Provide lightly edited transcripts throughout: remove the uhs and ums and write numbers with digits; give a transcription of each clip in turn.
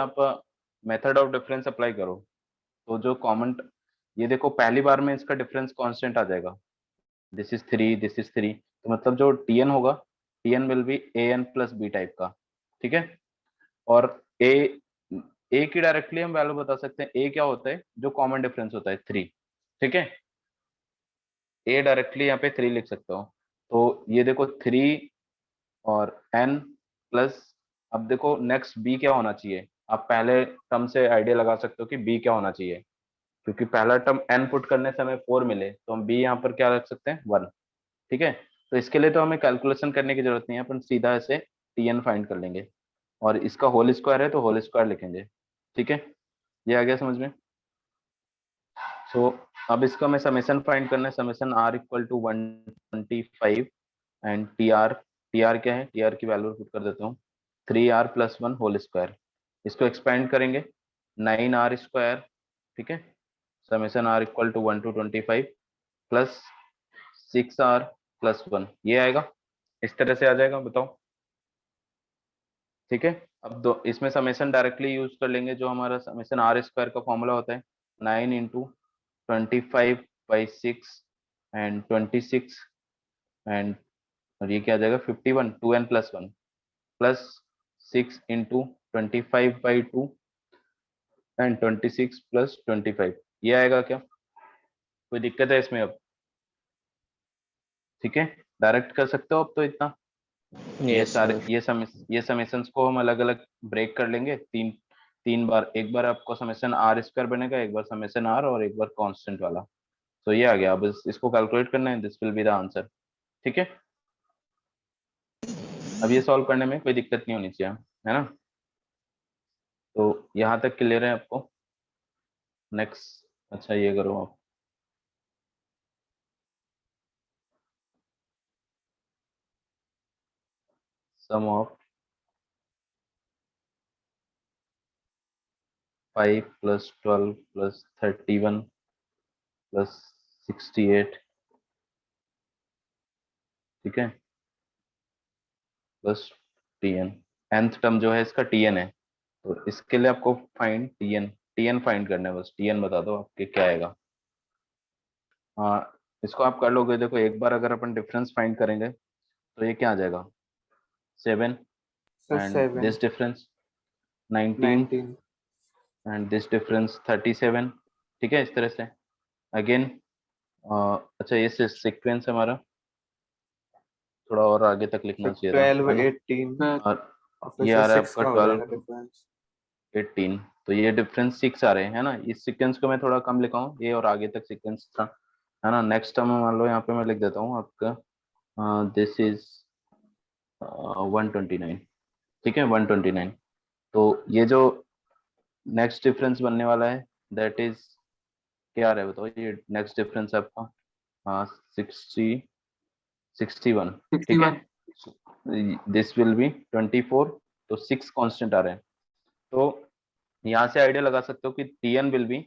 आप method of difference apply करो तो जो कॉमन, ये देखो पहली बार में इसका डिफरेंस कांस्टेंट आ जाएगा, दिस इज 3, दिस इज 3, तो मतलब जो टीएन होगा, t n will be a n plus b type का, ठीक है। और ए की डायरेक्टली हम वैल्यू बता सकते हैं, ए क्या होता है, जो कॉमन डिफरेंस होता है 3, ठीक है। ए डायरेक्टली यहाँ पे 3 लिख सकता हूँ, तो ये देखो 3 और n प्लस, अब देखो नेक्स्ट b क्या होना चाहिए, आप पहले टर्म से आइडिया लगा सकते हो कि b क्या होना चाहिए, क्योंकि पहला टर्म n पुट करने से हमें 4 मिले, तो हम b यहाँ पर क्या रख सकते हैं 1, ठीक है। तो इसके लिए तो हमें कैलकुलेशन करने की जरूरत नहीं है, अपन सीधा ऐसे tn फाइंड कर लेंगे, और इसका होल स्क्वायर है तो होल स्क्वायर लिखेंगे, ठीक है। ये आ गया समझ में। सो अब इसका मैं समेशन फाइंड करना है, summation r equal to 125 and t r क्या है, टी आर की वैल्यू पुट कर देता हूँ 3r प्लस 1 होल स्क्वायर, इसको एक्सपेंड करेंगे 9r स्क्वायर, ठीक है। Summation r equal to 1 to 25 plus 6r plus 1, ये आएगा, इस तरह से आ जाएगा, बताओ, ठीक है। अब दो इसमें समेशन डायरेक्टली यूज कर लेंगे, जो हमारा समेशन आर स्क्वायर का फॉर्मूला होता है 9 इंटू 25/6 एंड 26 एंड, और ये क्या आ जाएगा 51, 2n plus 1 plus 6 into 25/2 and 26 plus 25, ये आएगा क्या, कोई दिक्कत है इसमें अब, ठीक है। डायरेक्ट कर सकते हो अब तो इतना, ये यस सारे सर। ये समेशंस को हम अलग अलग ब्रेक कर लेंगे, तीन तीन बार, एक बार आपको समेशन आर स्क्वायर बनेगा, एक बार समेशन आर, और एक बार कांस्टेंट वाला, तो ये आ गया। अब इसको कैलकुलेट करना है, this will be the answer, ठीक है। अब ये सॉल्व करने में कोई दिक्कत नहीं होनी चाहिए, है ना। तो यहाँ तक क्लियर है आपको। नेक्स्ट, अच्छा ये करो आप, सम ऑफ 5 प्लस 12 प्लस 31 प्लस 68, ठीक है, प्लस टीएन, nth टर्म जो है इसका टीएन है, तो इसके लिए आपको फाइंड टीएन, टीएन फाइंड करना है, बस टीएन बता दो आपके क्या आएगा। हाँ, इसको आप कर लोगे, देखो एक बार अगर अपन डिफरेंस फाइंड करेंगे तो ये क्या आ जाएगा 7 sir and 7, this difference 19 19, and this difference 37, ठीक है, इस तरह से अगेन। अच्छा ये सीक्वेंस हमारा थोड़ा और आगे तक लिखना सर चाहिए था, 12, है ना। 18 और और फिर ये सर आ रहा है 6 आपका का हो जाएगा 12, डिफरेंस। 18, तो ये डिफरेंस 6 आ रहे हैं, है ना। इस सीक्वेंस को मैं थोड़ा कम लिखा हूँ, ये और आगे तक सीक्वेंस था, है ना। नेक्स्ट टर्म मान लो यहाँ पे मैं लिख देता हूँ आपका, दिस इज 129, ठीक है, 129। तो ये जो नेक्स्ट डिफरेंस बनने वाला है, दैट इज क्या आ रहा है बताओ, ये नेक्स्ट डिफरेंस आपका 61, ठीक है। दिस विल बी 24, तो 6 कांस्टेंट आ रहे हैं, तो यहाँ से आइडिया लगा सकते हो कि t n will be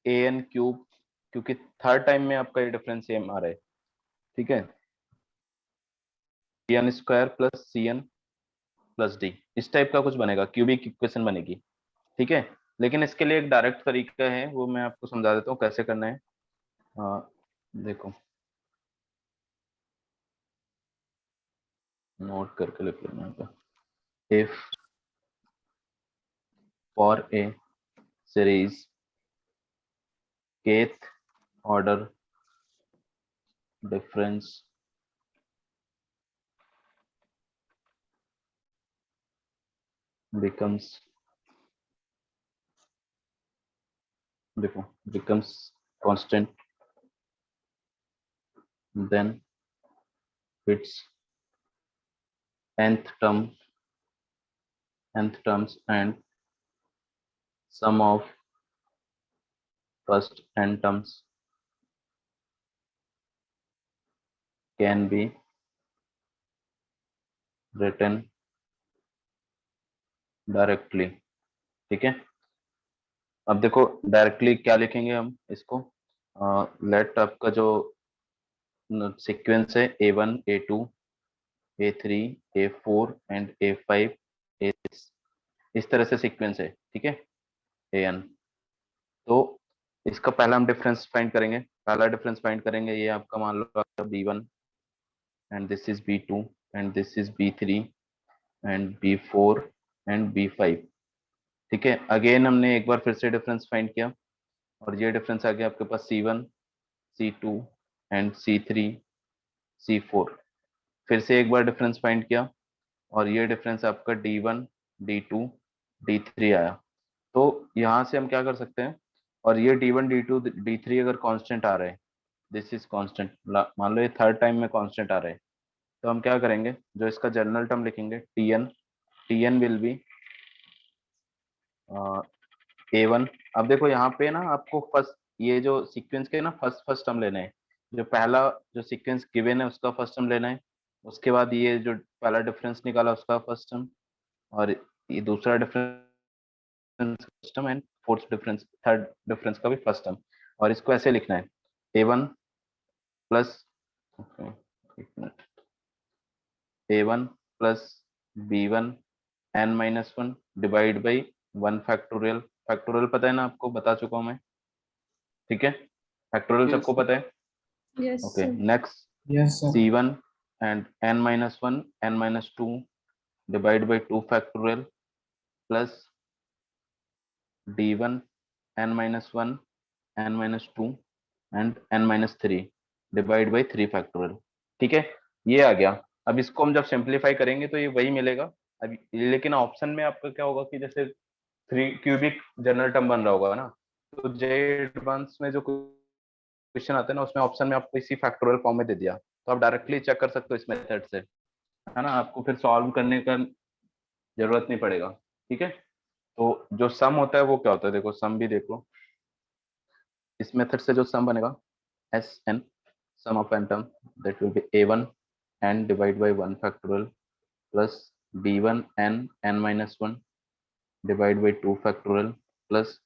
a n cube, क्योंकि थर्ड टाइम में आपका ये डिफरेंस सेम आ रहा है, ठीक है। T n square plus c n plus d, इस टाइप का कुछ बनेगा, क्यूबिक इक्वेशन बनेगी, ठीक है। लेकिन इसके लिए एक डायरेक्ट तरीका है, वो मैं आपको समझा देता हूँ कैसे करना है। देखो नोट करके लिख लेना यहाँ पे, if for a series kth order difference becomes, देखो becomes constant, then its nth terms and sum of first n terms can be written directly, ठीक है। अब देखो डायरेक्टली क्या लिखेंगे हम इसको, लेट आपका जो सीक्वेंस है A1 A2 A3 A4 and A5 A6, इस तरह से सीक्वेंस है, ठीक है, an। तो इसका पहला हम डिफरेंस फाइंड करेंगे, पहला डिफरेंस फाइंड करेंगे, ये आपका मान लो b1 and this is b2 and this is b3 and b4 and b5, ठीक है। अगेन हमने एक बार फिर से डिफरेंस फाइंड किया और ये डिफरेंस आ गया आपके पास C1 C2 and C3 C4। फिर से एक बार डिफरेंस फाइंड किया और ये डिफरेंस आपका D1 D2 D3 आया। तो यहाँ से हम क्या कर सकते हैं, और ये D1 D2 D3 अगर कांस्टेंट आ रहे हैं, दिस इज कांस्टेंट, मान लो ये थर्ड टाइम में कांस्टेंट आ रहे हैं, तो हम क्या करेंगे, जो इसका जनरल टर्म लिखेंगे Tn विल बी A1। अब देखो यहाँ पे ना आपको फर्स्ट, ये जो सीक्वेंस के ना फर्स्ट फर्स्ट टर्म लेना है, जो पहला जो सीक्वेंस गिवन है उसका फर्स्ट टर्म लेना है, उसके बाद ये जो पहला डिफरेंस निकाला उसका फर्स्ट टर्म, और ये दूसरा difference first term, and fourth difference third difference का भी फर्स्ट टर्म। और इसको ऐसे लिखना है A1 plus A1 plus B1 n-1 divide by 1 factorial. Factorial पता है ना आपको, बता चुका हूं मैं, ठीक है, फैक्टोरियल Yes, सबको sir. पता है। Yes, okay, sir. Next Yes, sir. C1 and n-1 n-2 divide by 2 factorial plus D1 n-1 n-2 and n-3 divide by 3 factorial, ठीक है, ये आ गया। अब इसको हम जब सिंप्लीफाई करेंगे तो ये वही मिलेगा। अब लेकिन ऑप्शन में आपका क्या होगा कि जैसे 3 क्यूबिक जनरल टर्म बन रहा होगा ना, तो जे एडवांस में जो क्वेश्चन आते हैं ना, उसमें ऑप्शन में आपको इसी फैक्टोरियल फॉर्म में दे दिया, तो आप डायरेक्टली चेक कर सकते हो इस मेथड से, है ना, आपको फिर सॉल्व करने का जरूरत नहीं पड़ेगा, ठीक है। तो जो सम होता है वो क्या होता है, देखो सम भी देखो, इस मेथड से जो सम बनेगा Sn, sum of n term, that will be A1 n divided by 1 factorial plus B1 n-1 divided by 2 factorial plus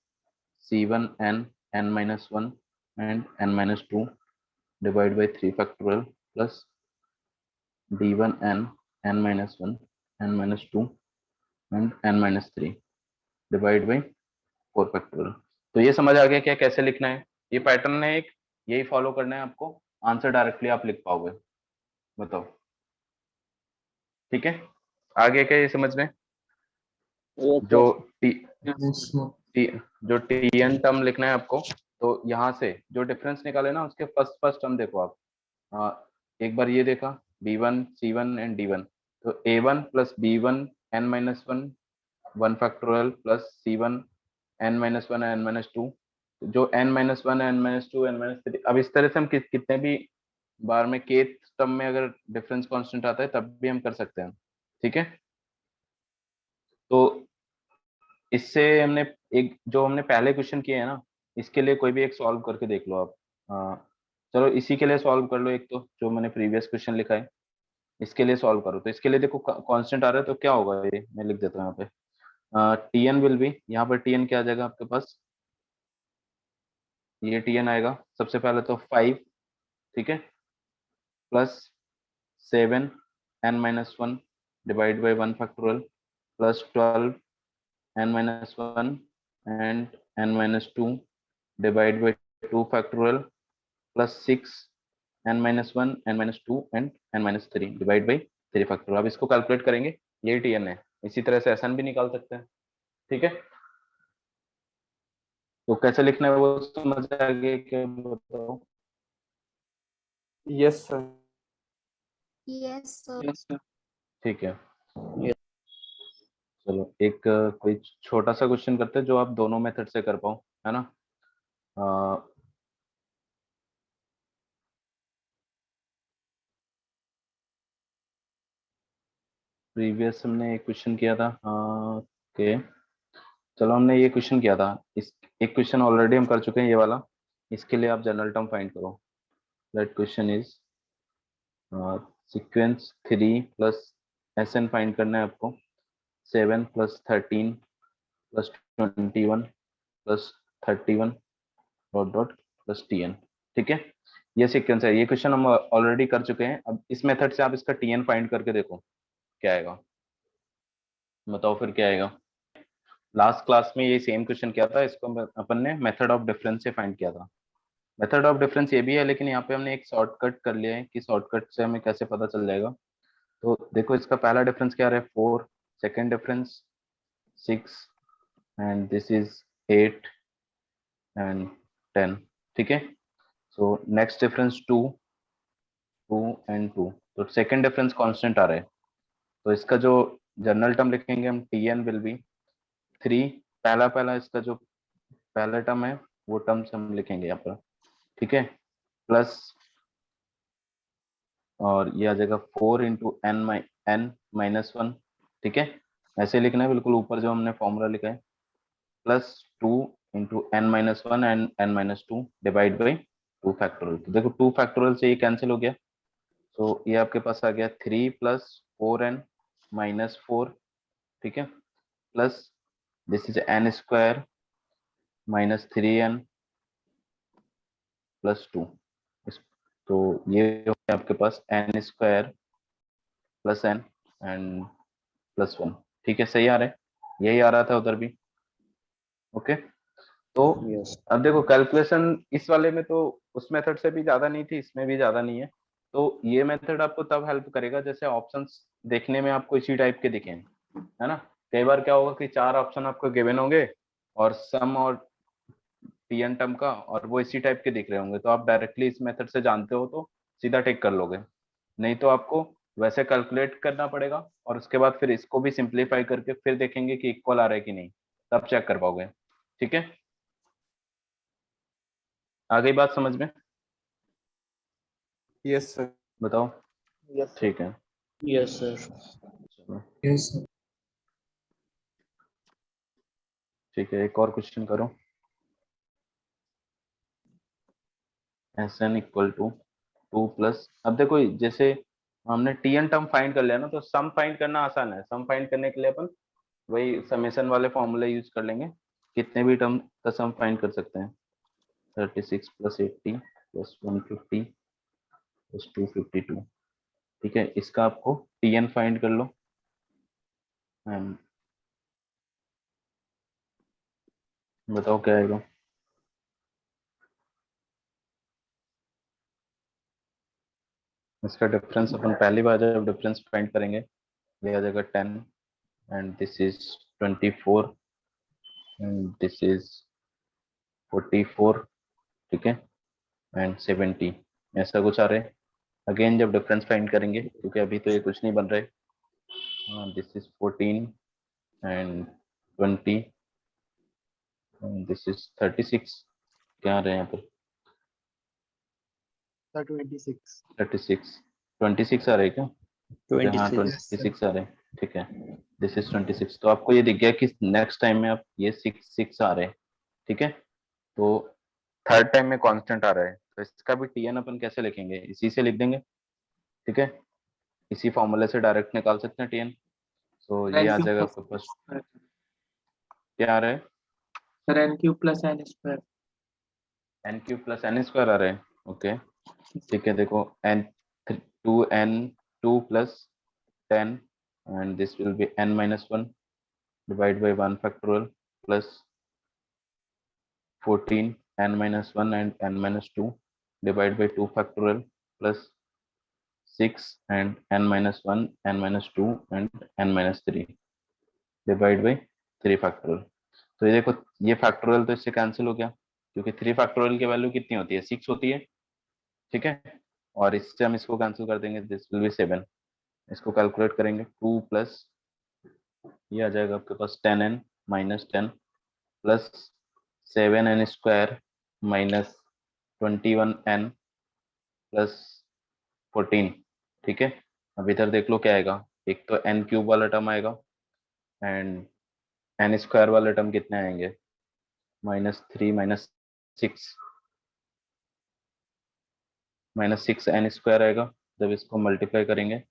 C1 n-1 and n-2 divided by 3 factorial plus D1 n-1 n-2 and n-3 divided by 4 factorial। तो ये समझ आ गया क्या कैसे लिखना है, ये pattern है एक, यही फॉलो करना है आपको, आंसर डायरेक्टली आप लिख पाओगे, बताओ, ठीक है। आगे क्या ये समझ में, Yes, जो sir. T, Yes, sir. T जो टीएन टर्म लिखना है आपको, तो यहाँ से जो डिफरेंस निकाले ना उसके फर्स्ट फर्स्ट टर्म देखो आप, एक बार ये देखा B1 C1 एंड D1, तो A1 plus B1 n-1 1 factorial plus C1 n-1 n-2, जो n-1 n-2 n-3, अब इस तरह से हम कितने भी बार में के टर्म में अगर डिफरेंस कांस्टेंट आता है तब भी हम कर सकते हैं, ठीक है। तो इससे हमने एक जो हमने पहले क्वेश्चन किए हैं ना, इसके लिए कोई भी एक सॉल्व करके देख लो आप। चलो इसी के लिए सॉल्व कर लो, एक तो जो मैंने प्रीवियस क्वेश्चन लिखा है इसके लिए सॉल्व करो। तो इसके लिए देखो कांस्टेंट आ रहा है तो क्या होगा, ये मैं लिख देता हूँ यहाँ पे, टीएन विल बी, यहाँ पर टीएन क्या आ जाएगा आपके पास, ये टीएन आएगा सबसे पहले तो 5, ठीक है, plus 7 n-1 divide by 1 factorial plus 12 n-1 and n-2 divided by 2 factorial plus 6 n-1 n-2 and n-3 divided by 3 factorial। अब इसको कैलकुलेट करेंगे, यही टीएन है, इसी तरह से एसएन भी निकाल सकते हैं, ठीक है। तो कैसे लिखना है वो समझ आ गया क्या, बताओ। Yes, sir. Yes, sir. Yes, sir. ठीक है, Yes. चलो एक कोई छोटा सा क्वेश्चन करते हैं जो आप दोनों मेथड से कर पाओ, है ना। प्रीवियस हमने एक क्वेश्चन किया था, ओके, चलो हमने ये क्वेश्चन किया था, इस एक क्वेश्चन ऑलरेडी हम कर चुके हैं ये वाला, इसके लिए आप जनरल टर्म फाइंड करो। That question is sequence 3 plus s n find करना है आपको, 7 plus 13 plus 21 plus 31 dot dot plus t n, ठीक है, ये सीक्वेंस है। ये क्वेश्चन हम ऑलरेडी कर चुके हैं, अब इस मेथड से आप इसका टीएन फाइंड करके देखो क्या आएगा, बताओ फिर क्या आएगा। लास्ट क्लास में ये सेम क्वेश्चन किया था, इसको अपन ने मेथड ऑफ डिफरेंस से फाइंड किया था। मेथड ऑफ डिफरेंस ये भी है, लेकिन यहाँ पे हमने एक शॉर्टकट कर लिया है कि शॉर्टकट से हमें कैसे पता चल जाएगा। तो देखो इसका पहला डिफरेंस क्या रहा है 4, second difference 6 and this is 8 and 10। ठीक है, सो नेक्स्ट डिफरेंस 2 एंड 2। तो सेकेंड डिफरेंस कांस्टेंट आ रहा है, तो इसका जो जनरल टर्म लिखेंगे हम Tn विल बी 3। पहला इसका जो पहला टर्म है वो टर्म्स हम लिखेंगे यहाँ पर। ठीक है, प्लस और ये आ जाएगा 4 इंटू n माइनस 1। ठीक है, ऐसे लिखना है बिल्कुल ऊपर जो हमने फॉर्मूला लिखा है, plus 2 into n minus 1 and n minus 2 divide by 2 factorial. तो देखो 2 फैक्टोरियल से ये कैंसिल हो गया, तो ये आपके पास आ गया 3 प्लस 4n माइनस 4। ठीक है, plus this is n square minus 3n plus 2। तो ये हो गया आपके पास n square plus n and plus 1। ठीक है, सही आ रहा है, यही आ रहा था उधर भी। ओके, तो यस अब देखो कैलकुलेशन इस वाले में तो उस मेथड से भी ज्यादा नहीं थी, इसमें भी ज्यादा नहीं है। तो ये मेथड आपको तब हेल्प करेगा जैसे ऑप्शंस देखने में आपको इसी टाइप के दिखें, है ना। कई बार क्या होगा कि 4 ऑप्शन आपको गिवन होंगे और सम और टीएन टर्म का, और वो इसी टाइप के दिख रहे होंगे, तो आप डायरेक्टली इस मेथड से जानते हो तो सीधा टिक कर लोगे। नहीं तो आपको वैसे कैलकुलेट करना पड़ेगा और उसके बाद फिर इसको भी सिंप्लीफाई करके फिर देखेंगे कि इक्वल आ रहा है कि नहीं, तब चेक कर पाओगे। ठीक है, आ गई बात समझ में? Yes sir. बताओ। यस ठीक है, यस सर। चलो यस सर। ठीक है, एक और क्वेश्चन करो। Sn इक्वल टू 2 प्लस, अब देखो जैसे हमने टीएन टर्म फाइंड कर लिया ना, तो सम फाइंड करना आसान है। सम फाइंड करने के लिए अपन वही समेशन वाले फॉर्मूले यूज कर लेंगे, कितने भी टर्म का सम फाइंड कर सकते हैं। 36 प्लस 80 प्लस 150 प्लस 252। ठीक है, इसका आपको टीएन फाइंड कर लो। बताओ क्या आएगा। इसका डिफरेंस अपन पहली बार जब डिफरेंस फाइंड करेंगे ये आ जाएगा 10 and this is 24 and this is 44। ठीक है, एंड 70, ऐसा कुछ आ रहा है। अगेन जब डिफरेंस फाइंड करेंगे, क्योंकि अभी तो ये कुछ नहीं बन रहा है, this is 14 and 20 and this is 36। क्या आ रहा है यहाँ पर? 26। 36 26 आ रहा है क्या? हाँ 26 26 आ रहे हैं। ठीक है, दिस इज 26। तो आपको ये दिख गया कि नेक्स्ट टाइम में आप ये 6 आ रहे हैं। ठीक है, तो थर्ड टाइम में कांस्टेंट आ रहा है, तो इसका भी टीएन अपन कैसे लिखेंगे, इसी से लिख देंगे। ठीक है, इसी फॉर्मूले से डायरेक्ट निकाल सकते हैं टीएन। तो ये आ जाएगा आपके पास, क्या आ रहा है? Sir n cube plus n square. N cube plus n square आ रहा है। ओके, ठीक है, देखो n 2 plus 10 and this will be n minus 1 divide by 1 factorial plus 14 n minus 1 and n minus 2 divided by 2 factorial plus 6 and n minus 1 n minus 2 and n minus 3 divided by 3 factorial। तो ये देखो ये factorial तो इससे cancel हो गया, क्योंकि 3 factorial की वैल्यू कितनी होती है 6 होती है। ठीक है, और इससे हम इसको कैंसिल कर देंगे, दिस विल बी 7। इसको कैलकुलेट करेंगे 2 प्लस ये आ जाएगा आपके पास 10n minus 10 plus 7n square minus 21n plus 14। ठीक है, अब इधर देख लो क्या आएगा, एक तो एन क्यूब वाला टर्म आएगा एंड एन स्क्वायर वाले टर्म कितने आएंगे, -3 -6 एन स्क्वायर आएगा जब इसको मल्टीप्लाई करेंगे,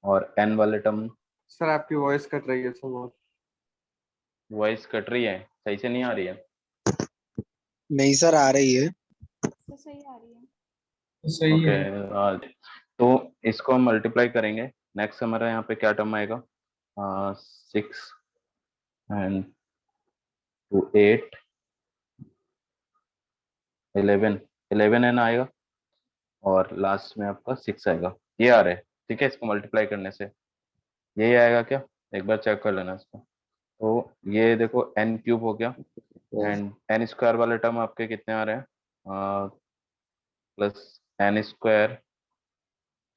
और एन वाले टर्म। सर आपकी वॉइस कट रही है सर बहुत। वॉइस कट रही है, सही से नहीं आ रही है? नहीं सर आ रही है। तो सही आ रही है। सही है। ओके, तो इसको हम मल्टीप्लाई करेंगे, नेक्स्ट हमारा यहाँ पे क्या टर्म आएगा 6 एंड टू 8 11 11n आएगा और लास्ट में आपका 6 आएगा। ये आ रहा है, ठीक है। इसको मल्टीप्लाई करने से यही आएगा क्या, एक बार चेक कर लेना इसको। तो ये देखो n क्यूब हो गया एंड n स्क्वायर वाले टर्म आपके कितने आ रहे हैं, प्लस n स्क्वायर,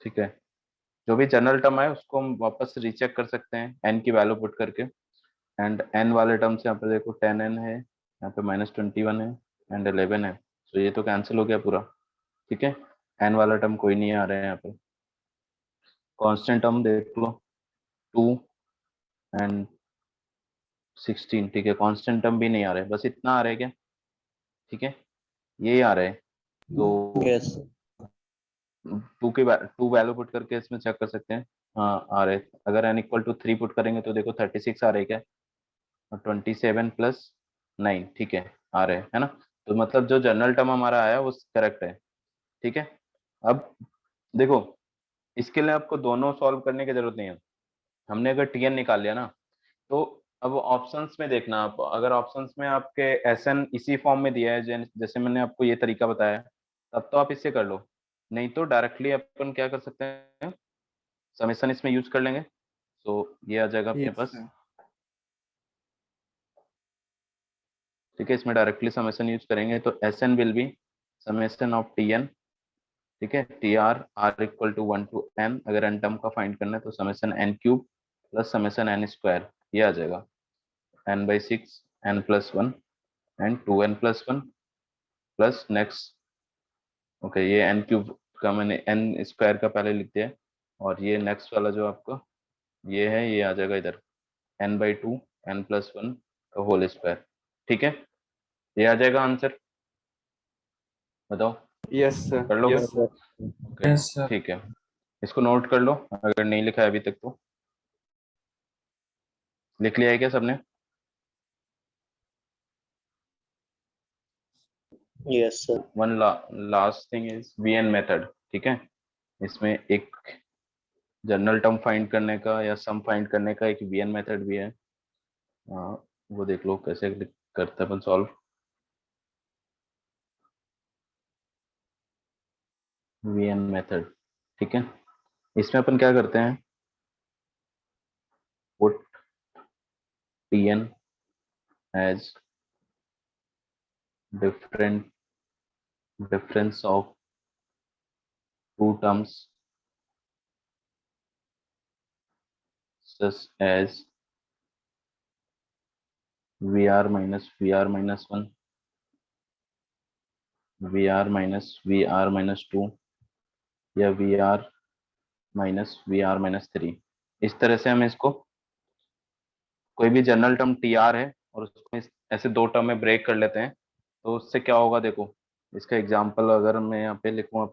ठीक है। जो भी जनरल टर्म है उसको हम वापस रीचेक कर सकते हैं n की वैल्यू पुट करके। एंड n वाले टर्म से यहाँ पे देखो 10n है, यहाँ पे -21 है एंड 11 है, तो ये तो कैंसिल हो गया पूरा, ठीक है। n वाला टर्म कोई नहीं आ रहा है यहाँ पे। कांस्टेंट टर्म देख लो 2 एंड 16, ठीक है। कांस्टेंट टर्म भी नहीं आ रहा है, बस इतना आ रहा है क्या, ठीक है, यही आ रहा है। तो यस 2 वैल्यू पुट करके इसमें चेक कर सकते हैं, हाँ आ रहे। अगर n इक्वल टू 3 पुट करेंगे तो देखो 36 आ रहे क्या, और 27 प्लस 9, ठीक है, आ रहे है ना। तो मतलब जो जनरल टर्म हमारा आया वो करेक्ट है, ठीक है। अब देखो इसके लिए आपको दोनों सॉल्व करने की जरूरत नहीं है। हमने अगर टीएन निकाल लिया ना, तो अब ऑप्शंस में देखना आप, अगर ऑप्शंस में आपके एसएन इसी फॉर्म में दिया है जैसे मैंने आपको ये तरीका बताया है, तब तो आप इससे कर लो। नहीं तो डायरेक्टली अपन क्या कर सकते हैं, समेशन इसमें यूज कर लेंगे। तो ये आ जाएगा अपने Yes, पास, sir. ठीक है। इसमें डायरेक्टली समेशन यूज करेंगे तो s n will be summation of t n, ठीक है। T r r equal to 1 to n, अगर एन टर्म का फाइंड करना है तो summation n cube plus summation n square, ये आ जाएगा n/6 n+1 and 2n+1 plus next, okay ये एन क्यूब का मैंने एन स्क्वायर का पहले लिख दिया है, और ये नेक्स्ट वाला जो आपका ये है ये आ जाएगा इधर n/2 n+1 का होल स्क्वायर, ठीक है। ये आ जाएगा आंसर, बताओ Yes, sir. कर लोगे, Yes, sir. ओके ठीक है। इसको नोट कर लो अगर नहीं लिखा है अभी तक तो। लिख लिया है क्या सबने? Yes sir one last thing is v n method, ठीक है। इसमें एक जनरल टर्म फाइंड करने का या सम फाइंड करने का एक वीएन मेथड भी है, वो देख लो कैसे करते हैं अपन सॉल्व। वीएन मेथड, ठीक है। इसमें अपन क्या करते हैं, put t n as difference of two terms such as VR minus VR minus 1, VR minus VR minus 2 या VR minus VR minus 3। इस तरह से हम इसको कोई भी जनरल टर्म टी आर है और उसको ऐसे दो टर्म में ब्रेक कर लेते हैं, तो उससे क्या होगा देखो। इसका एग्जांपल अगर मैं यहाँ पे लिखूँ,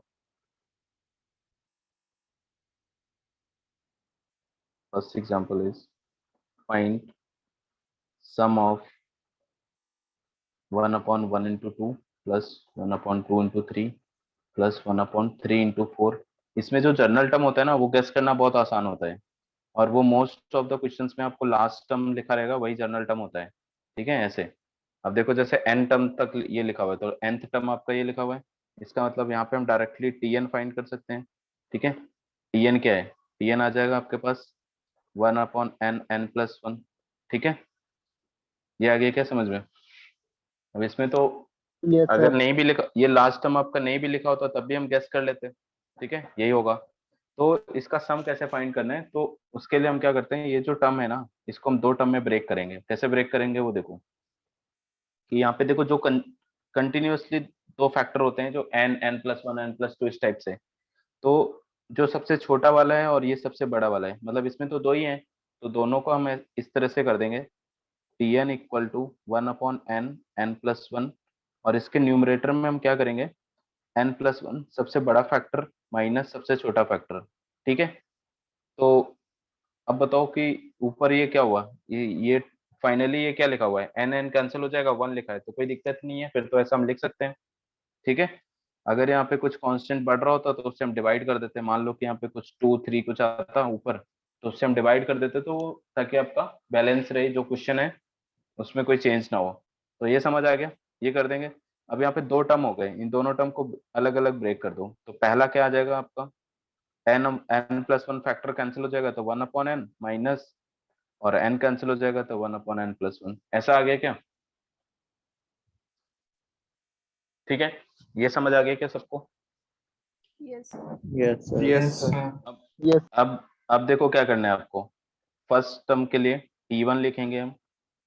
first example is find sum of 1/1 into 2 plus 1/2 into 3 plus 1/3 into 4। इसमें जो जनरल टर्म होता है ना वो गेस करना बहुत आसान होता है, और वो मोस्ट ऑफ द क्वेश्चंस में आपको लास्ट टर्म लिखा रहेगा वही जनरल टर्म होता है, ठीक है। ऐसे अब देखो जैसे एन टर्म तक ये लिखा हुआ है तो nth टर्म आपका ये लिखा हुआ है, इसका मतलब यहाँ पे हम डायरेक्टली टी एन फाइंड कर सकते हैं, ठीक है। टी एन क्या है, टी एन आ जाएगा आपके पास 1/n n+1, ठीक है। ये आ गया क्या समझ में? अब इसमें तो यस अगर सर नहीं भी लिखा, ये लास्ट टर्म आपका नहीं भी लिखा होता तब भी हम गेस कर लेते, ठीक है, यही होगा। तो इसका सम कैसे फाइंड करना है, तो उसके लिए हम क्या करते हैं, ये जो टर्म है ना इसको हम दो टर्म में ब्रेक करेंगे। कैसे ब्रेक करेंगे वो देखो, कि यहाँ पे देखो जो कंटिन्यूअसली दो फैक्टर होते हैं जो n n+1 n+2 इस टाइप से, तो जो सबसे छोटा वाला है और ये सबसे बड़ा वाला है, मतलब इसमें तो दो ही हैं, तो दोनों को हम इस तरह से कर देंगे T N equal to 1/n n+1, और इसके न्यूमरेटर में हम क्या करेंगे n+1 सबसे बड़ा फैक्टर माइनस सबसे छोटा फैक्टर, ठीक है। तो अब बताओ कि ऊपर ये क्या हुआ, ये फाइनली ये क्या लिखा हुआ है, n n कैंसिल हो जाएगा, 1 लिखा है तो कोई दिक्कत नहीं है, फिर तो ऐसा हम लिख सकते हैं, ठीक है। अगर यहाँ पे कुछ कांस्टेंट बढ़ रहा होता तो उससे हम डिवाइड कर देते, मान लो कि यहाँ पे कुछ 2 3 कुछ आता ऊपर, तो उससे हम डिवाइड कर देते, तो ताकि आपका बैलेंस रहे जो क्वेश्चन है उसमें कोई चेंज ना हो, तो ये समझ आ गया, ये कर देंगे। अब यहाँ पे दो टर्म हो गए, इन दोनों टर्म को अलग अलग ब्रेक कर दो। तो पहला क्या आ जाएगा आपका, n+1 फैक्टर कैंसिल हो जाएगा तो 1/n माइनस, और n कैंसिल हो जाएगा तो 1/n+1। ऐसा आ गया क्या? ठीक है, ये समझ आ गया क्या सबको? Yes. Yes, sir. Yes, sir. Yes. अब देखो क्या करना है आपको। फर्स्ट टर्म के लिए t1 लिखेंगे हम,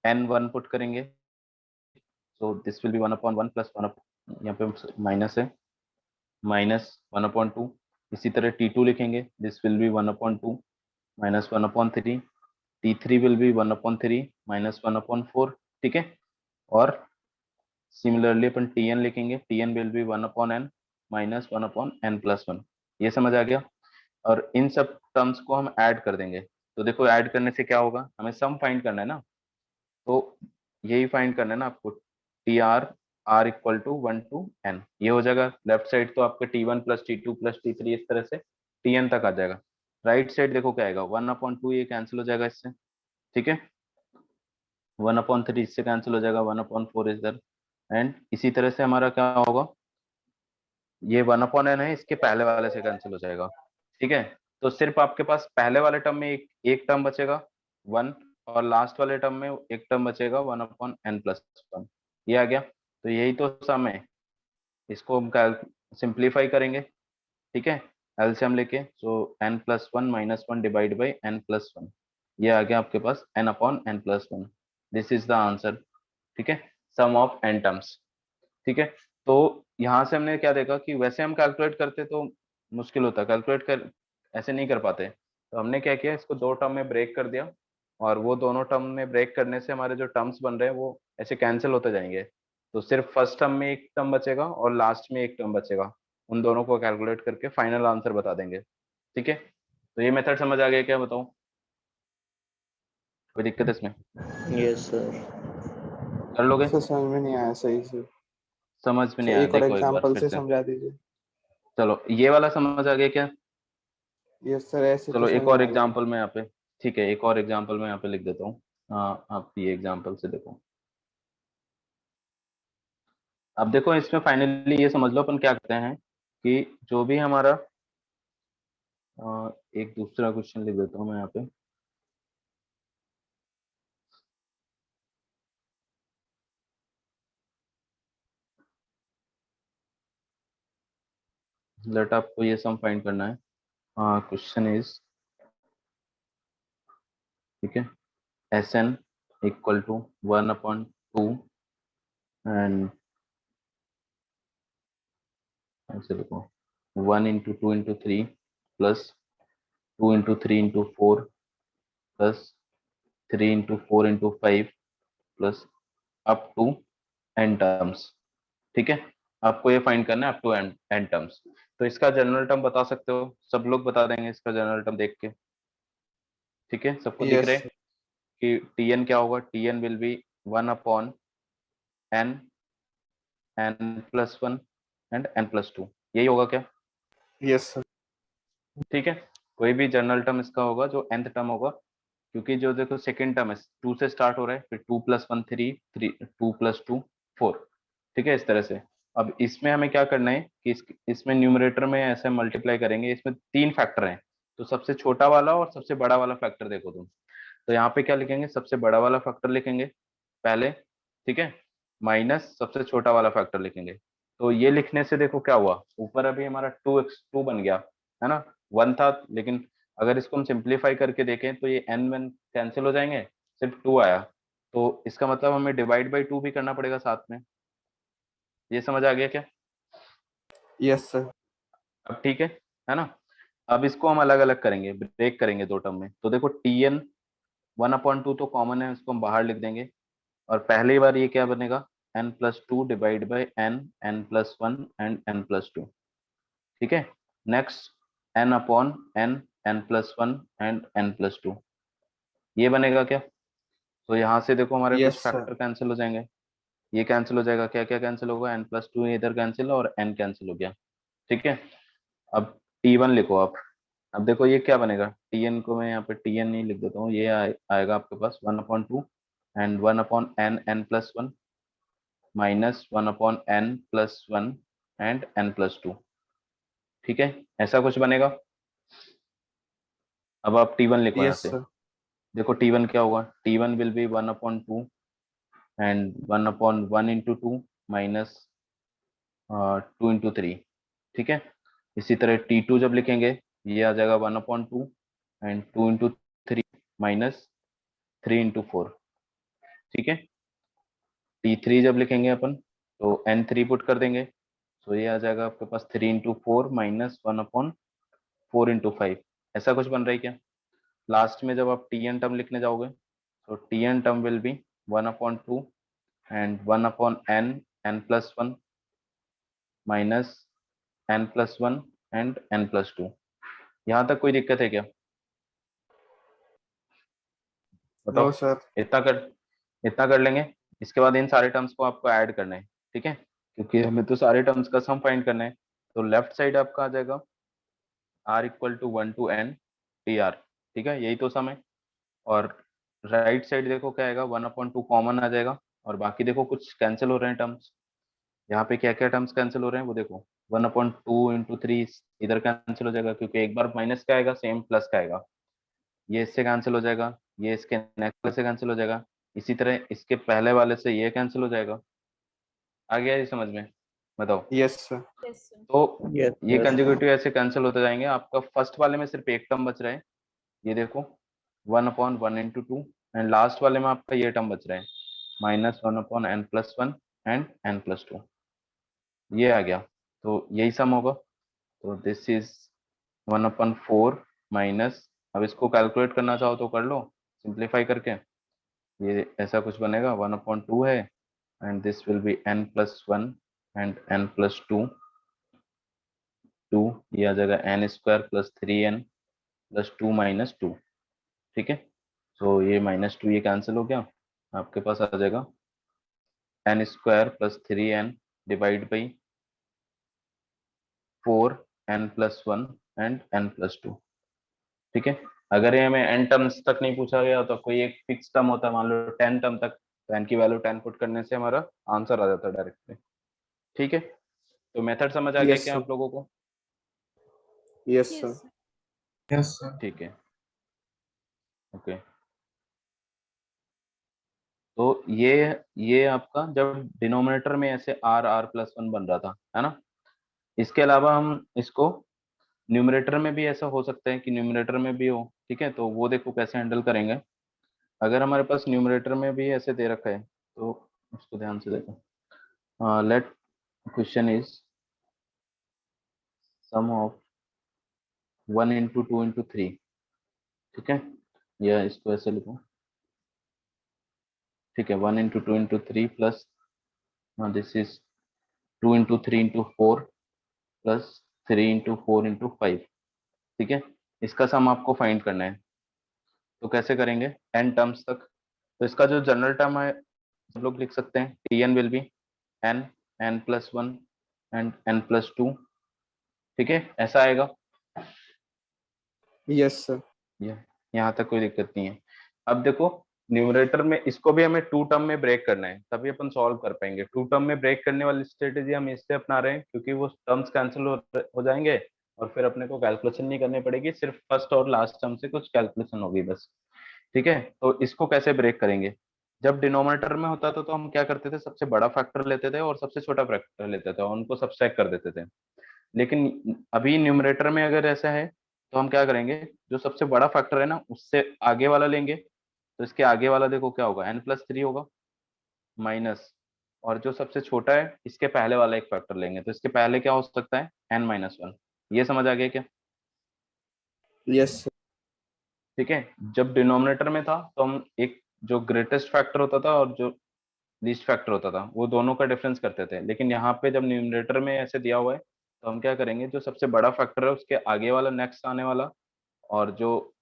n1 पुट करेंगे, so this will B 1/1 plus 1, यहाँ पे माइनस है, माइनस 1/2। इसी तरह t2 लिखेंगे, this will B 1/2 minus 1/3, t3 will be 1/3 minus 1/4। ठीक है, और सिमिलरली अपन tn लिखेंगे, tn will be 1/n minus 1/n+1। ये समझ आ गया। और इन सब टर्म्स को हम ऐड कर देंगे। तो देखो ऐड करने से क्या होगा, हमें सम फाइंड करना है ना, तो यही फाइंड करना है ना आपको, t r r equal to 1 to n। ये हो जाएगा लेफ्ट साइड तो आपका t1 plus t2 plus t3 इस तरह से tn तक आ जाएगा। राइट साइड देखो क्या आएगा, 1/2, ये कैंसिल हो जाएगा इससे। ठीक है, 1/3 इससे कैंसिल हो जाएगा, 1/4 इधर, एंड इसी तरह से हमारा क्या होगा, ये 1/n है, इसके पहले वाले से कैंसिल हो जाएगा। ठीक है, तो सिर्फ आपके पास पहले वाले टर्म में एक टर्म बचेगा 1, और लास्ट वाले टर्म में एक टर्म बचेगा 1/n+1। ये आ गया। तो यही तो सम है, इसको हम सिंप्लीफाई करेंगे। ठीक है, एलसीएम लेके, सो n+1 minus 1 divide by n+1, ये आ गया आपके पास n/n+1। This is the answer. ठीक है, सम ऑफ n टर्म्स। ठीक है, तो यहाँ से हमने क्या देखा कि वैसे हम कैलकुलेट करते तो मुश्किल होता, कैलकुलेट कर ऐसे नहीं कर पाते। तो हमने क्या किया, इसको दो टर्म में ब्रेक कर दिया, और वो दोनों टर्म में ब्रेक करने से हमारे जो टर्म्स बन रहे हैं वो ऐसे कैंसिल होते जाएंगे। तो सिर्फ फर्स्ट टर्म में एक टर्म बचेगा और लास्ट में एक टर्म बचेगा, उन दोनों को कैलकुलेट करके फाइनल आंसर बता देंगे। ठीक है, तो ये मेथड समझ आ गया क्या, बताओ कोई दिक्कत है इसमें? Yes, sir. कर लोगे? सर समझ में नहीं आया सही से। समझ में नहीं सर आया, एक और देखो एक बार एग्जांपल फिर से से। समझा दीजिए। चलो ये वाला समझ आ गया क्या? यस सर, ऐसे तो चलो एक समझ और में आ गया। एग्जांपल मैं यहाँ पे, ठीक है, एक और एग्जांपल मैं यहाँ पे लिख देता हूँ। हाँ, आप ये एग्जांपल से देखो। अब देखो इसमें फाइनली ये समझ लो अपन क्या करते हैं कि जो भी हमारा एक दूसरा क्वेश्चन लिख देता हूँ मैं यहाँ पे। लेट आपको ये सम फाइंड करना है। क्वेश्चन इज, ठीक है, Sn इक्वल टू 1/2 एंड ऐसे लिखो 1 × 2 × 3 plus 2 × 3 × 4 plus 3 × 4 × 5 plus up to n terms. ठीक है, आपको ये फाइंड करना है अप टू n टर्म्स। तो इसका जनरल टर्म बता सकते हो, सब लोग बता देंगे इसका जनरल टर्म देख के। ठीक है, सबको दिख रहा यस है कि tn क्या होगा, tn will be 1/n n+1 and n+2, यही होगा क्या? Yes sir. ठीक है, कोई भी जनरल टर्म इसका होगा जो nth टर्म होगा, क्योंकि जो देखो सेकंड टर्म है 2 से स्टार्ट हो रहा है, फिर 2+1 3, 2+2 4। ठीक है, इस तरह से। अब इसमें हमें क्या करना है कि इसमें न्यूमरेटर में ऐसे मल्टीप्लाई करेंगे, इसमें 3 फैक्टर हैं, तो सबसे छोटा वाला और सबसे बड़ा वाला फैक्टर देखो तुम। तो यहाँ पे क्या लिखेंगे, सबसे बड़ा वाला फैक्टर लिखेंगे पहले, ठीक है, माइनस सबसे छोटा वाला फैक्टर लिखेंगे। तो ये लिखने से देखो क्या हुआ, ऊपर अभी हमारा 2x2 बन गया है ना, 1 था, लेकिन अगर इसको हम सिंप्लीफाई करके देखें तो ये n कैंसिल हो जाएंगे, सिर्फ 2 आया। तो इसका मतलब हमें डिवाइड बाई 2 भी करना पड़ेगा साथ में। ये समझ आ गया क्या? Yes sir. अब ठीक है ना? अब इसको हम अलग अलग करेंगे, ब्रेक करेंगे दो टर्म में। तो देखो tn 1/2 तो कॉमन है, उसको हम बाहर लिख देंगे, और पहली बार ये क्या बनेगा, n+2 divide by n, n+1 and n+2। ठीक है, next n/n, n+1 and n+2, ये बनेगा क्या? तो यहाँ से देखो हमारे कुछ यस सर। फैक्टर कैंसिल हो जाएंगे, ये कैंसिल हो जाएगा, क्या क्या कैंसिल होगा, n+2 इधर कैंसिल और n कैंसिल हो गया। ठीक है, अब t1 लिखो आप। अब देखो ये क्या बनेगा, tn को मैं यहाँ पे tn नहीं लिख देता हूँ, ये आएगा आपके पास 1/2 and 1/n n+1 minus 1/n+1 and n+2। ठीक है, ऐसा कुछ बनेगा। अब आप T1 लिखो यहाँ Yes, से। sir. देखो T1 क्या होगा, T1 will be 1/2 and 1/1 into 2 minus 2/3। ठीक है, इसी तरह T2 जब लिखेंगे ये आ जाएगा 1/2 एंड 2/3 माइनस 3/4। ठीक है, T3 जब लिखेंगे अपन तो n3 पुट कर देंगे, तो ये आ जाएगा आपके पास 3/4 माइनस 1/4/5। ऐसा कुछ बन रहा है क्या। लास्ट में जब आप Tn टर्म लिखने जाओगे तो Tn term will be 1/2 and 1/n+1 minus n+1 and n+2। यहाँ तक कोई दिक्कत है क्या, बताओ। No, sir. इतना कर लेंगे। इसके बाद इन सारे टर्म्स को आपको ऐड करना है। ठीक है, क्योंकि हमें तो सारे टर्म्स का सम फाइंड करना है। तो लेफ्ट साइड आपका आ जाएगा r = 1 to n tr। ठीक है, यही तो सम है। और राइट साइड देखो क्या आएगा, 1/2 कॉमन आ जाएगा और बाकी देखो कुछ कैंसिल हो रहे हैं टर्म्स। यहाँ पे क्या क्या टर्म्स कैंसिल हो रहे हैं वो देखो, 1/2 इंटू 3 इधर कैंसिल हो जाएगा क्योंकि एक बार माइनस का आएगा सेम प्लस का आएगा। ये इससे कैंसिल हो जाएगा, ये इसके नेक्स्ट वाले से कैंसिल हो जाएगा, इसी तरह इसके पहले वाले से ये कैंसिल हो जाएगा। आ गया ये समझ में, बताओ। Yes, sir. Yes, sir. तो Yes, ये sir. कंजुगेटिव ऐसे कैंसिल होते जाएंगे। आपका फर्स्ट वाले में सिर्फ एक टर्म बच रहा है, ये देखो 1/1 इंटू 2 एंड लास्ट वाले में आपका ये टर्म बच रहा है -1/n+1 एंड n+2। ये आ गया, तो यही सम होगा। तो दिस इज 1/4 माइनस, अब इसको कैलकुलेट करना चाहो तो कर लो सिंप्लीफाई करके। ये ऐसा कुछ बनेगा 1/2 है and this will B n+1 and n+2 2, ये आ जाएगा n² + 3n + 2 - 2। ठीक है, तो ये -2 ये कैंसिल हो गया, आपके पास आ जाएगा n² + 3n divide by 4n+1 and n+2। ठीक है, अगर ये हमें n टर्म्स तक नहीं पूछा गया तो कोई एक फिक्स टर्म होता है, मान लो 10 टर्म तक, तो n की वैल्यू 10 पुट करने से हमारा आंसर आ जाता है डायरेक्टली। ठीक है, तो मेथड समझ आ गया Yes, क्या sir. आप लोगों को। Yes, Yes, sir. sir. Yes, sir. ठीक है, ओके। तो ये आपका जब डिनोमिनेटर में ऐसे r+1 बन रहा था, है ना। इसके अलावा हम इसको न्यूमरेटर में भी ऐसा हो सकता है कि न्यूमरेटर में भी हो। ठीक है, तो वो देखो कैसे हैंडल करेंगे। अगर हमारे पास न्यूमरेटर में भी ऐसे दे रखा है तो उसको ध्यान से देखो। Let question is sum of 1 into 2 into 3। ठीक है, या इसको ऐसे लिखो। ठीक है, 1 into 2 into 3 plus this is 2 into 3 into 4 plus 3 into 4 into 5। ठीक है, इसका सम आपको फाइंड करना है। तो कैसे करेंगे n टर्म्स तक। तो इसका जो जनरल टर्म है सब लोग लिख सकते हैं, Tn will be n, n+1 and n+2। ठीक है, ऐसा आएगा। Yes, sir. यहाँ तक कोई दिक्कत नहीं है। अब देखो न्यूमरेटर में इसको भी हमें 2 टर्म में ब्रेक करना है, तभी अपन सॉल्व कर पाएंगे। 2 टर्म में ब्रेक करने वाली स्ट्रेटेजी हम इससे अपना रहे हैं क्योंकि वो टर्म्स कैंसिल हो जाएंगे और फिर अपने को कैलकुलेशन नहीं करनी पड़ेगी, सिर्फ फर्स्ट और लास्ट टर्म से कुछ कैलकुलेशन होगी बस। ठीक है, तो इसको कैसे ब्रेक करेंगे। जब डिनोमिनेटर में होता था तो हम क्या करते थे, सबसे बड़ा फैक्टर लेते थे और सबसे छोटा फैक्टर लेते थे और उनको सब्सट्रैक्ट कर देते थे। लेकिन अभी न्यूमरेटर में अगर ऐसा है तो हम क्या करेंगे, जो सबसे बड़ा फैक्टर है ना उससे आगे वाला लेंगे। तो इसके आगे वाला देखो क्या होगा, n+3 होगा माइनस, और जो सबसे छोटा है इसके पहले वाला एक फैक्टर लेंगे, तो इसके पहले क्या हो सकता है n-1। ये समझ आ गया क्या। Yes, sir. ठीक है, जब डिनोमिनेटर में था तो हम एक जो ग्रेटेस्ट फैक्टर होता था और जो लीस्ट फैक्टर होता था वो दोनों का डिफरेंस करते थे। लेकिन यहाँ पे जब न्यूमरेटर में ऐसे दिया हुआ है तो हम क्या करेंगे, जो सबसे बड़ा फैक्टर है उसके आगे वाला नेक्स्ट आने वाला, और जो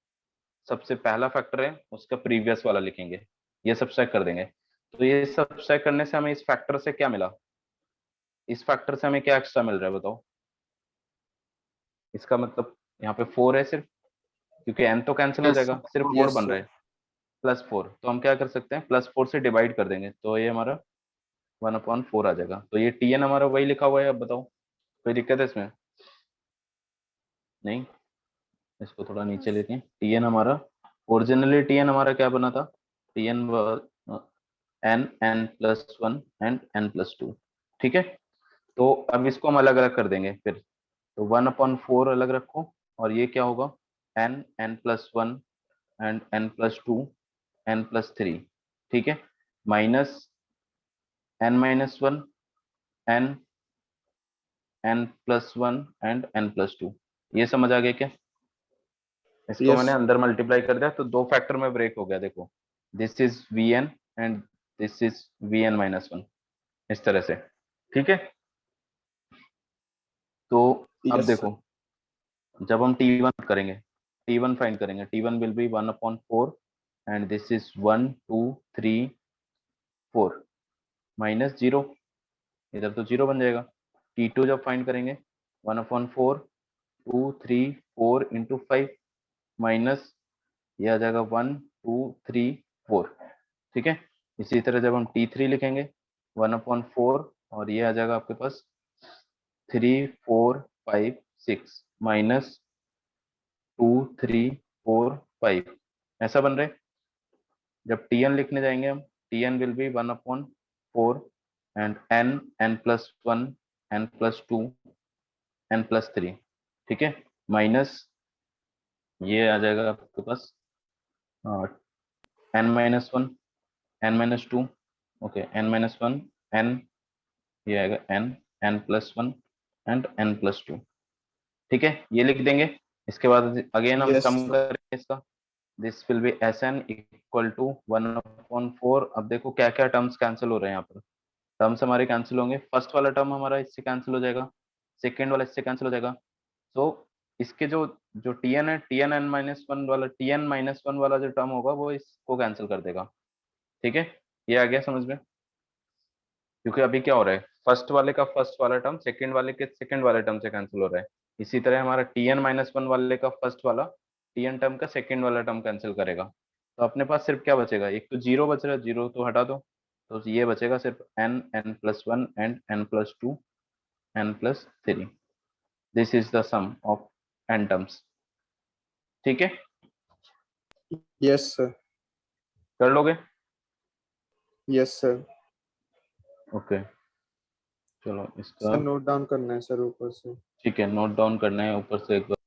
सबसे पहला फैक्टर है उसका प्रीवियस वाला लिखेंगे, ये सब्सट्रैक्ट कर देंगे। तो ये सब्सट्रैक्ट करने से हमें इस फैक्टर से क्या मिला, इस फैक्टर से हमें क्या एक्स्ट्रा मिल रहा है बताओ। इसका मतलब यहाँ पे 4 है सिर्फ, क्योंकि n तो कैंसिल हो Yes, जाएगा, sir. सिर्फ 4 Yes, बन रहा sir. है +4। तो हम क्या कर सकते हैं, +4 से डिवाइड कर देंगे, तो ये हमारा 1/4 आ जाएगा। तो ये Tn हमारा वही लिखा हुआ है, अब बताओ कोई दिक्कत है इसमें? नहीं, इसको थोड़ा नीचे लेते हैं। Tn हमारा ओरिजिनली Tn हमारा क्या बना था? Tn n+1 एंड n+2, ठीक है। तो अब इसको हम अलग अलग कर देंगे फिर। तो 1/4 अलग रखो, और ये क्या होगा? n+1 एंड n+2 n+3, ठीक है, minus n-1 n n+1 and n+2। ये समझ आ गया क्या? इसको मैंने Yes. अंदर मल्टीप्लाई कर दिया तो दो फैक्टर में ब्रेक हो गया। देखो, this is Vn and this is Vn-1, इस तरह से, ठीक है। तो अब Yes, sir. देखो, जब हम T1 करेंगे, T1 फाइंड करेंगे, T1 will be 1/4 and this is 1 2 3 4 minus 0, इधर तो 0 बन जाएगा। T2 जब फाइंड करेंगे 1/4 2 3 4 इंटू 5 माइनस, ये आ जाएगा 1 2 3 4, ठीक है। इसी तरह जब हम T3 लिखेंगे 1/4 और ये आ जाएगा आपके पास 3 4 5 6 माइनस 2 3 4 5, ऐसा बन रहा है। जब Tn लिखने जाएंगे हम, Tn will be 1/4 and n+1 n+2 n+3, ठीक है, माइनस ये आ जाएगा आपके पास n-1 n-2, okay, n-1 n, ये आएगा n n+1 एंड n+2, ठीक है, ये लिख देंगे। इसके बाद अगेन हम Yes, सम sir. करेंगे इसका, this will be Sn equal to 1/4। अब देखो क्या क्या टर्म्स कैंसिल हो रहे हैं यहाँ पर। टर्म्स हमारे कैंसिल होंगे, फर्स्ट वाला टर्म हमारा इससे कैंसिल हो जाएगा, सेकेंड वाला इससे कैंसिल हो जाएगा। तो इसके जो जो Tn है, Tn-1 वाला, Tn-1 वाला जो टर्म होगा वो इसको कैंसिल कर देगा, ठीक है। ये आ गया समझ में? क्योंकि अभी क्या हो रहा है, फर्स्ट वाले का फर्स्ट वाला टर्म सेकंड वाले के सेकंड वाले टर्म से कैंसिल हो रहा है। इसी तरह हमारा Tn-1 वाले का फर्स्ट वाला Tn टर्म का सेकंड वाला टर्म कैंसिल करेगा। तो अपने पास सिर्फ क्या बचेगा? एक तो जीरो बच रहा है, जीरो तो हटा दो, तो ये बचेगा सिर्फ n n+1 and n+2 n+3। This is the sum of n terms, ठीक है, Yes, sir. कर लोगे? Yes, sir. ओके, चलो इसका, Sir, note down करना है सर ऊपर से. ठीक है, नोट डाउन करना है ऊपर से एक बार।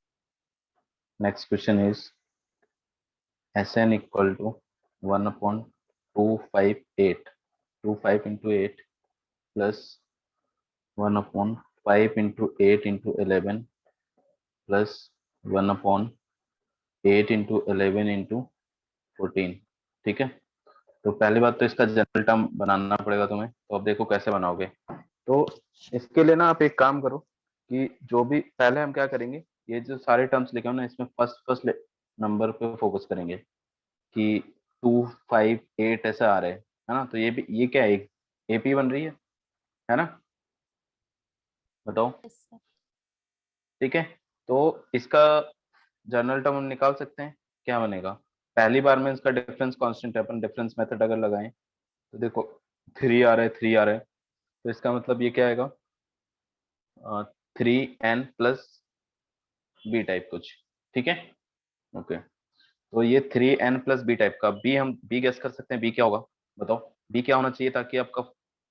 Next question is Sn equal to 1/258, 25 into 8 plus 1/5 into 8 into 11 plus 1/8 into 11 into 14, ठीक है। तो पहली बात तो इसका जनरल टर्म बनाना पड़ेगा तुम्हें, तो अब देखो कैसे बनाओगे। तो इसके लिए ना आप एक काम करो कि जो भी पहले हम क्या करेंगे, ये जो सारे टर्म्स लिखे हो ना, इसमें फर्स्ट फर्स्ट नंबर पे फोकस करेंगे कि 2 5 8 ऐसा आ रहा है ना। तो ये भी, ये क्या है, एपी बन रही है ना, बताओ, Yes, sir. ठीक है। तो इसका जनरल टर्म हम निकाल सकते हैं, क्या बनेगा? पहली बार में इसका डिफरेंस कांस्टेंट है, अपन डिफरेंस मेथड अगर लगाएं तो देखो 3 आ रहा है, 3 आ रहा है, तो इसका मतलब ये क्या आएगा, 3n+b टाइप कुछ, ठीक है, ओके। तो ये 3n+b टाइप का बी, हम बी गेस कर सकते हैं, बी क्या होगा बताओ? बी क्या होना चाहिए ताकि आपका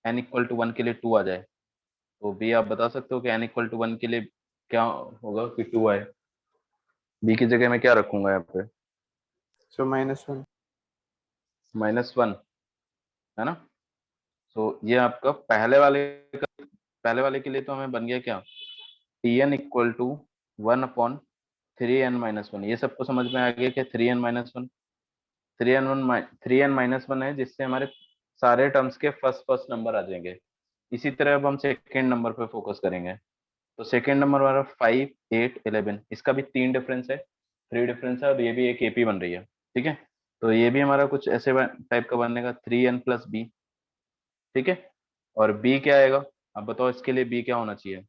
n=1 के लिए 2 आ जाए? तो बी आप बता सकते हो कि n=1 के लिए क्या होगा कि 2 आए? बी की जगह मैं क्या रखूंगा यहाँ पे? So -1. -1, है ना। तो ये आपका पहले वाले के लिए तो हमें बन गया क्या, Tn इक्वल टू 1/3n-1। ये सबको समझ में आ गया कि 3n-1, 3n-1 है, जिससे हमारे सारे टर्म्स के फर्स्ट फर्स्ट नंबर आ जाएंगे। इसी तरह अब हम सेकेंड नंबर पे फोकस करेंगे। तो सेकेंड नंबर हमारा 5 8 11, इसका भी 3 डिफरेंस है, 3 डिफरेंस है, और ये भी एक एपी बन रही है, ठीक है। तो ये भी हमारा कुछ ऐसे टाइप का बनेगा 3n+b, ठीक है। और बी क्या आएगा, अब बताओ इसके लिए बी क्या होना चाहिए?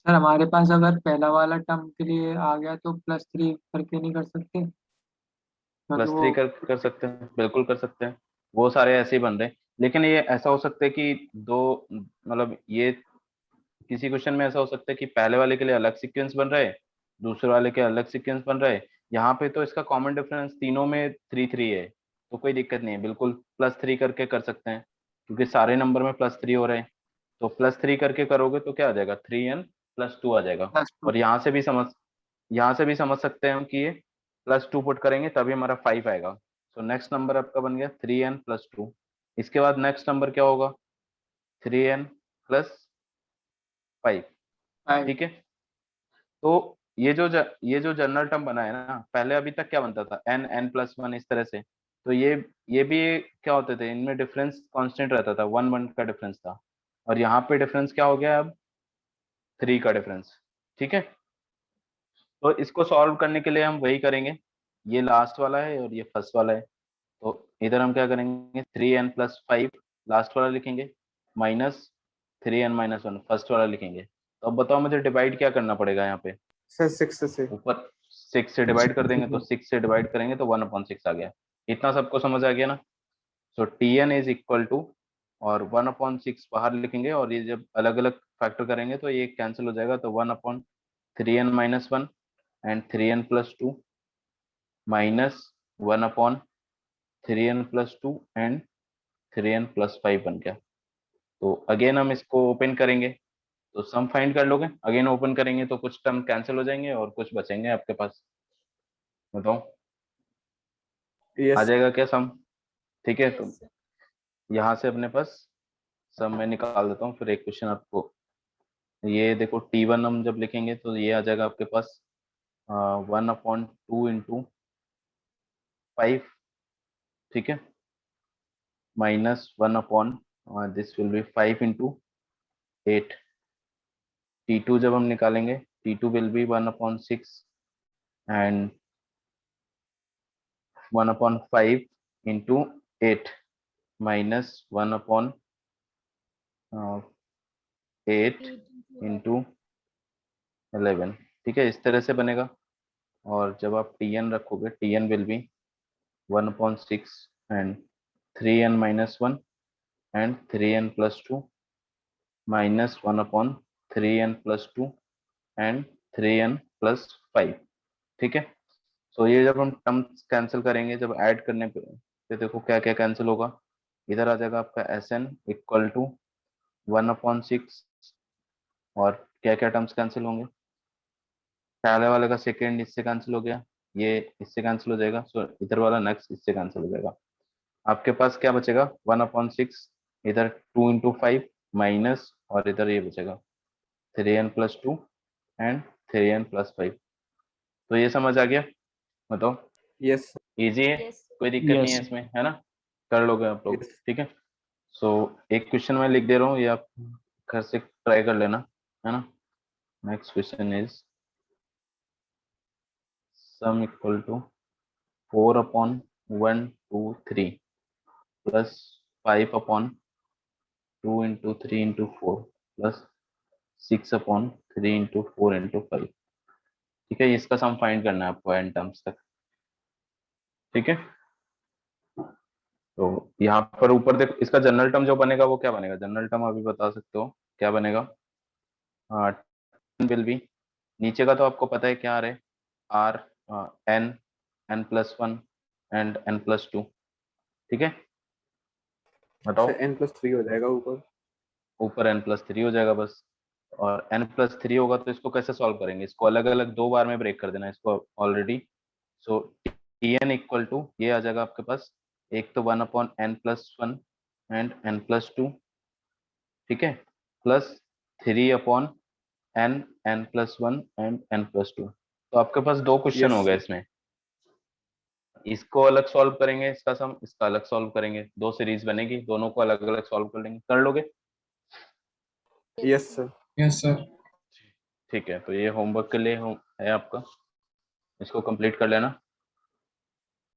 सर हमारे पास अगर पहला वाला टर्म के लिए आ गया तो +3 करके नहीं कर सकते, क्योंकि वो +3 कर सकते हैं, बिल्कुल कर सकते हैं। वो सारे ऐसे ही बन रहे हैं। लेकिन ये ऐसा हो सकता है कि दो, मतलब ये किसी क्वेश्चन में ऐसा हो सकता है कि पहले वाले के लिए अलग सीक्वेंस बन रहा है, दूसरे वाले के अलग सीक्वेंस बन रहा है। यहाँ पे तो इसका कॉमन डिफरेंस तीनों में 3 3 है, तो कोई दिक्कत नहीं है, बिल्कुल +3 करके कर सकते हैं, क्योंकि सारे नंबर में +3 हो रहे हैं। तो +3 करके करोगे तो क्या आ जाएगा, 3n+2 आ जाएगा। +2। और यहाँ से भी समझ सकते हैं हम कि ये +2 पुट करेंगे तभी हमारा 5 आएगा। तो नेक्स्ट नंबर आपका बन गया 3n+2। इसके बाद नेक्स्ट नंबर क्या होगा, 3n+5। 5। ठीक है। तो ये जो जनरल टर्म बना है ना, पहले अभी तक क्या बनता था, n+1 इस तरह से। तो ये भी क्या होते थे, इनमें डिफरेंस कांस्टेंट रहता था, 1 1 का डिफरेंस था। और यहाँ पे डिफरेंस क्या हो गया अब, 3 का डिफरेंस। ठीक है। तो इसको सॉल्व करने के लिए हम वही करेंगे, ये लास्ट वाला है और ये फर्स्ट वाला है। तो इधर हम क्या करेंगे, 3n+5 लास्ट वाला लिखेंगे, -3n-1 फर्स्ट वाला लिखेंगे। तो अब बताओ मुझे डिवाइड क्या करना पड़ेगा यहाँ पे, सर 6 से। ऊपर 6 से डिवाइड कर देंगे, तो 6 से डिवाइड करेंगे तो 1/6 आ गया। इतना सबको समझ आ गया ना। सो Tn इज इक्वल टू, और 1/6 बाहर लिखेंगे, और ये जब अलग अलग फैक्टर करेंगे तो ये कैंसिल हो जाएगा, तो 1/3n-1 and 3n+2 -1/3n+2 and 3n+5 बन गया। तो अगेन हम इसको ओपन करेंगे, तो सम फाइंड कर लोगे, अगेन ओपन करेंगे तो कुछ टर्म कैंसिल हो जाएंगे और कुछ बचेंगे आपके पास। बताओ आ यस जाएगा क्या सम। ठीक है। तो Yes, sir. यहाँ से अपने पास सम मैं निकाल देता हूँ, फिर एक क्वेश्चन आपको। ये देखो T1 हम जब लिखेंगे तो ये आ जाएगा आपके पास 1/2 × 5। ठीक है, -1 दिस विल बी 5 × 8। T2 जब हम निकालेंगे, T2 will be 1/6 and 1/5 × 8 -1/8 8 into × 11। ठीक है, इस तरह से बनेगा। और जब आप Tn रखोगे, Tn will be 1/6 and 3n-1 and 3n+2 -1/3n+2 and 3n+5। ठीक है। तो ये जब हम टर्म्स कैंसिल करेंगे, जब ऐड करने पे देखो क्या क्या कैंसिल होगा। इधर आ जाएगा आपका Sn इक्वल टू 1/6, और क्या क्या टर्म्स कैंसिल होंगे, पहले वाले का सेकेंड इससे कैंसिल हो गया, ये इससे कैंसिल हो जाएगा, सो इधर वाला नेक्स्ट इससे कैंसिल हो जाएगा। आपके पास क्या बचेगा, 1/6, इधर 2 × 5 माइनस, और इधर ये बचेगा 3n+2 एंड 3n+5। तो ये समझ आ गया। बताओ, यस इजी है, yes, sir. कोई दिक्कत नहीं है यस। इसमें, है ना, कर लोगे आप लोग। यस ठीक है। सो एक क्वेश्चन मैं लिख दे रहा हूँ, ये आप घर से ट्राई कर लेना, है ना। Next question is sum equal to 4/1 2 3 plus 5/2 × 3 × 4 plus 6/3 × 4 × 5। ठीक है, इसका सम फाइंड करना है आपको एन टर्म्स तक। ठीक है। तो यहाँ पर ऊपर देखो, इसका जनरल टर्म जो बनेगा वो क्या बनेगा, जनरल टर्म अभी बता सकते हो क्या बनेगा। विल बी, नीचे का तो आपको पता है क्या आ रहा है, are n n+1 and n+2। ठीक है, बताओ। सर n+3 हो जाएगा ऊपर। ऊपर n+3 हो जाएगा बस। और n+3 होगा तो इसको कैसे सॉल्व करेंगे, इसको अलग अलग 2 बार में ब्रेक कर देना इसको already. So Tn equal to ये आ जाएगा आपके पास, एक तो 1/n+1 एंड n+2। ठीक है, plus 3/n n+1 and n+2। तो आपके पास 2 क्वेश्चन यस हो गए इसमें। इसको अलग सॉल्व करेंगे, इसका सम, इसका अलग सॉल्व करेंगे, 2 सीरीज बनेगी, दोनों को अलग अलग सॉल्व कर लेंगे, कर लोगे। Yes sir. Yes sir. ठीक है, तो ये होमवर्क के लिए है आपका, इसको कंप्लीट कर लेना।